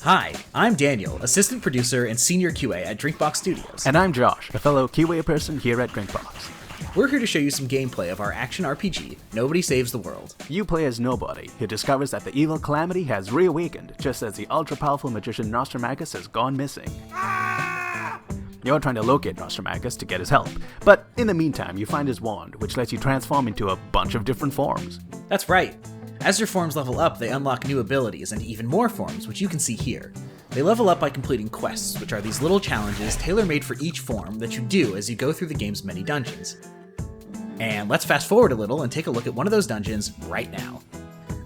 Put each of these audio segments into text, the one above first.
Hi, I'm Daniel, assistant producer and senior QA at Drinkbox Studios. And I'm Josh, a fellow QA person here at Drinkbox. We're here to show you some gameplay of our action RPG, Nobody Saves the World. You play as Nobody, who discovers that the evil Calamity has reawakened, just as the ultra-powerful magician Nostramagus has gone missing. You're trying to locate Nostramagus to get his help, but in the meantime you find his wand, which lets you transform into a bunch of different forms. That's right. As your forms level up, they unlock new abilities and even more forms, which you can see here. They level up by completing quests, which are these little challenges tailor-made for each form that you do as you go through the game's many dungeons. And let's fast forward a little and take a look at one of those dungeons right now.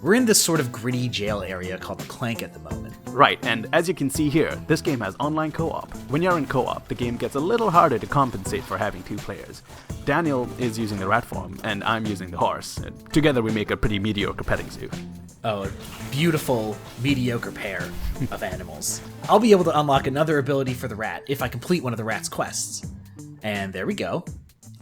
We're in this sort of gritty jail area called the Clank at the moment. Right, and as you can see here, this game has online co-op. When you're in co-op, the game gets a little harder to compensate for having two players. Daniel is using the rat form, and I'm using the horse. Together we make a pretty mediocre petting zoo. Oh, a beautiful, mediocre pair of animals. I'll be able to unlock another ability for the rat if I complete one of the rat's quests. And there we go.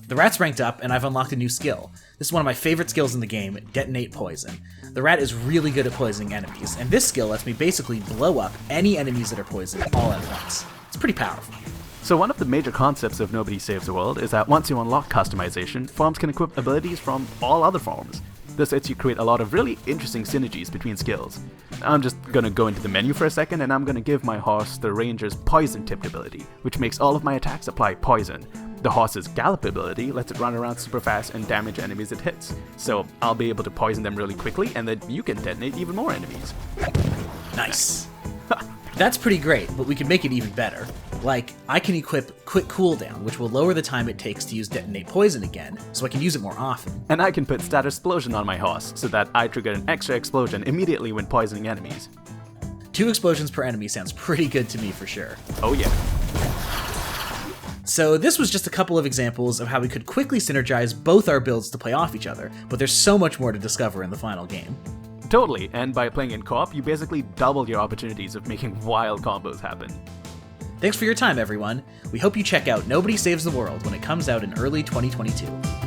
The rat's ranked up, and I've unlocked a new skill. This is one of my favorite skills in the game, Detonate Poison. The rat is really good at poisoning enemies, and this skill lets me basically blow up any enemies that are poisoned all at once. It's pretty powerful. So one of the major concepts of Nobody Saves the World is that once you unlock customization, forms can equip abilities from all other forms. This lets you create a lot of really interesting synergies between skills. I'm just gonna go into the menu for a second, and I'm gonna give my horse the ranger's poison tipped ability, which makes all of my attacks apply poison. The horse's gallop ability lets it run around super fast and damage enemies it hits, so I'll be able to poison them really quickly, and then you can detonate even more enemies. Nice. That's pretty great, but we can make it even better. Like, I can equip Quick Cooldown, which will lower the time it takes to use Detonate Poison again, so I can use it more often. And I can put Stat Explosion on my horse, so that I trigger an extra explosion immediately when poisoning enemies. 2 explosions per enemy sounds pretty good to me for sure. Oh yeah. So this was just a couple of examples of how we could quickly synergize both our builds to play off each other, but there's so much more to discover in the final game. Totally, and by playing in co-op, you basically double your opportunities of making wild combos happen. Thanks for your time, everyone. We hope you check out Nobody Saves the World when it comes out in early 2022.